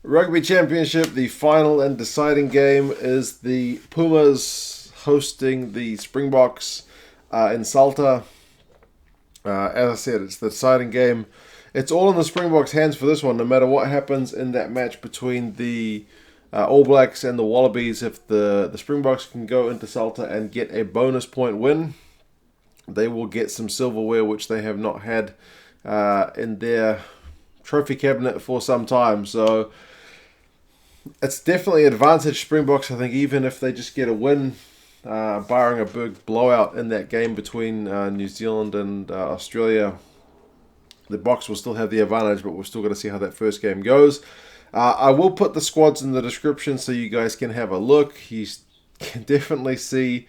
Rugby Championship, the final and deciding game is the Pumas hosting the Springboks in Salta. As I said, it's the deciding game. It's all in the Springboks' hands for this one, no matter what happens in that match between the All Blacks and the Wallabies. If the Springboks can go into Salta and get a bonus point win, they will get some silverware, which they have not had in their trophy cabinet for some time. So it's definitely advantage Springboks, I think, even if they just get a win, barring a big blowout in that game between New Zealand and Australia. The Boks will still have the advantage, but we're still going to see how that first game goes. I will put the squads in the description so you guys can have a look. You can definitely see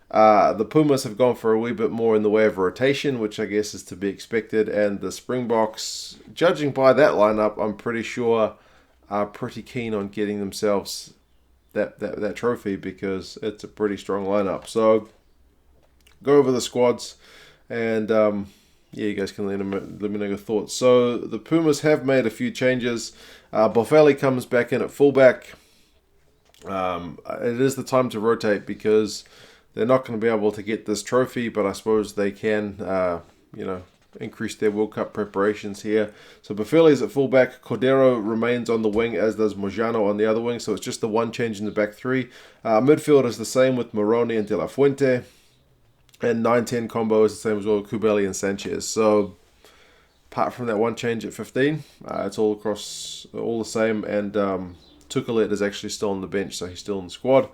the Pumas have gone for a wee bit more in the way of rotation, which I guess is to be expected. And the Springboks, judging by that lineup, I'm pretty sure are pretty keen on getting themselves that trophy because it's a pretty strong lineup. So go over the squads and you guys can let me know your thoughts. So the Pumas have made a few changes. Boffelli comes back in at fullback. It is the time to rotate because they're not going to be able to get this trophy, but I suppose they can, increase their World Cup preparations here. So Boffelli is at fullback. Cordero remains on the wing, as does Moyano on the other wing. So it's just the one change in the back three. Midfield is the same with Moroni and De La Fuente. And 9-10 combo is the same as well with Cubelli and Sánchez. So apart from that one change at 15, it's all across, all the same. And Tukalet is actually still on the bench, so he's still in the squad.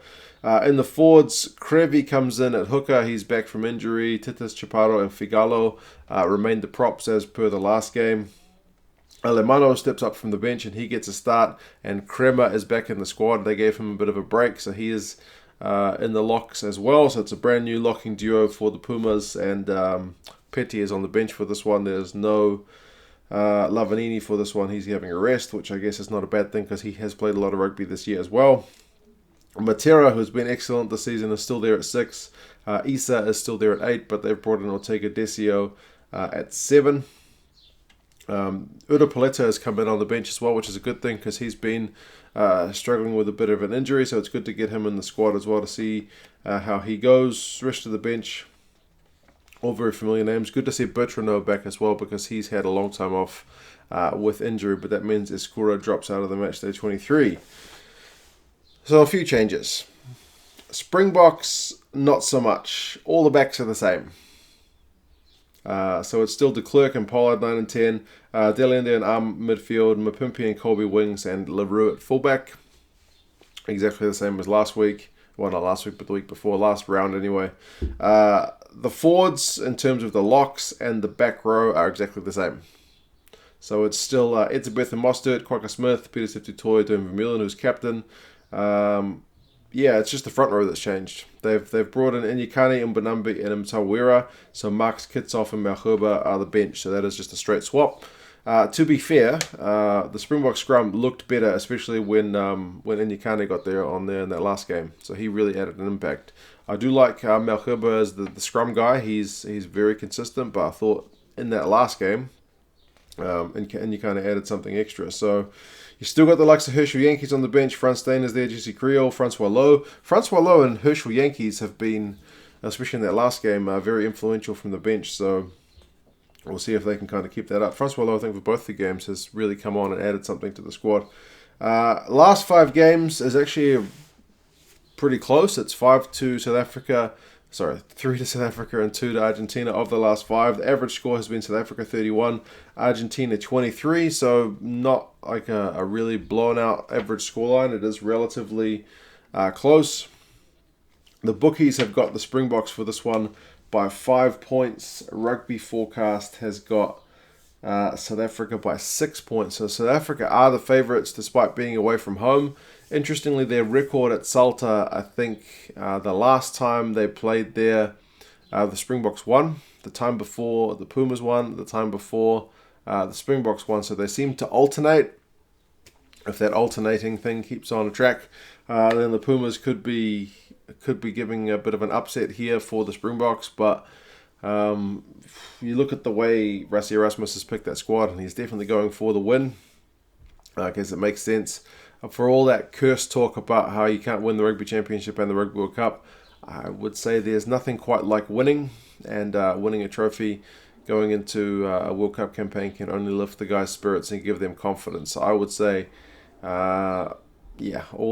In the forwards, Creevy comes in at hooker. He's back from injury. Titus, Chaparro, and Figallo remain the props as per the last game. Alemanno steps up from the bench and he gets a start. And Kremer is back in the squad. They gave him a bit of a break, so he is in the locks as well. So it's a brand new locking duo for the Pumas. And Petty is on the bench for this one. There's no Lavanini for this one. He's having a rest, which I guess is not a bad thing because he has played a lot of rugby this year as well. Matera, who's been excellent this season, is still there at 6. Isa is still there at 8, but they've brought in Ortega Desio at 7. Udo Paletta has come in on the bench as well, which is a good thing because he's been struggling with a bit of an injury, so it's good to get him in the squad as well to see how he goes. Rest of the bench, all very familiar names. Good to see Bertrano back as well because he's had a long time off with injury, but that means Escura drops out of the match day 23. So a few changes. Springboks, not so much. All the backs are the same. So it's still De Klerk and Pollard 9 and 10. Delende and Arm midfield. Mapimpi and Colby wings. And LaRue at fullback. Exactly the same as last week. Well, not last week, but the week before. Last round anyway. The forwards, in terms of the locks and the back row, are exactly the same. So it's still Etzebeth and Mostert, Quacker Smith, Pieter-Steph Dutoy, Dylan Vermeulen, who's captain. It's just the front row that's changed. They've brought in Inyekani, Mbanambi, and Mtawira. So Marks, Kitsoff, and Malherba are the bench. So that is just a straight swap. To be fair, the Springbok scrum looked better, especially when Inyekani got there in that last game. So he really added an impact. I do like Malherba as the scrum guy. He's very consistent, but I thought in that last game, Inyekani added something extra. So you still got the likes of Herschel Yankees on the bench. Frans Steen is there, Jesse Creole, Francois Lowe. Francois Lowe and Herschel Yankees have been, especially in that last game, very influential from the bench. So we'll see if they can kind of keep that up. Francois Lowe, I think, for both the games has really come on and added something to the squad. Last 5 games is actually pretty close. It's 5 to South Africa. 3 to South Africa and 2 to Argentina of the last 5. The average score has been South Africa 31, Argentina 23, so not like a really blown out average scoreline. It is relatively close. The bookies have got the Springboks for this one by 5 points. Rugby Forecast has got South Africa by 6 points. So South Africa are the favourites despite being away from home. Interestingly, their record at Salta, I think the last time they played there, the Springboks won. The time before, the Pumas won. The time before, the Springboks won. So they seem to alternate. If that alternating thing keeps on track, then the Pumas could be giving a bit of an upset here for the Springboks. But you look at the way Rassie Erasmus has picked that squad, and he's definitely going for the win. I guess it makes sense. For all that cursed talk about how you can't win the Rugby Championship and the Rugby World Cup, I would say there's nothing quite like winning, and winning a trophy going into a World Cup campaign can only lift the guys' spirits and give them confidence. So I would say, all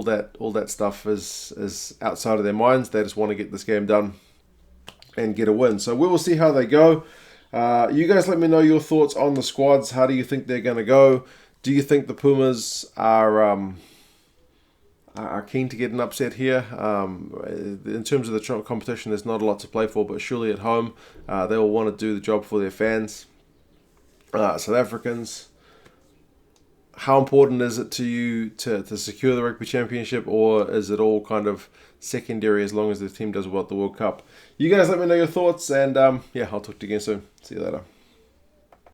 that stuff is outside of their minds. They just want to get this game done and get a win. So we will see how they go. You guys let me know your thoughts on the squads. How do you think they're going to go? Do you think the Pumas are keen to get an upset here? In terms of the competition, there's not a lot to play for, but surely at home they will want to do the job for their fans. South Africans, how important is it to you to secure the Rugby Championship, or is it all kind of secondary as long as the team does well at the World Cup? You guys let me know your thoughts, and I'll talk to you again soon. See you later.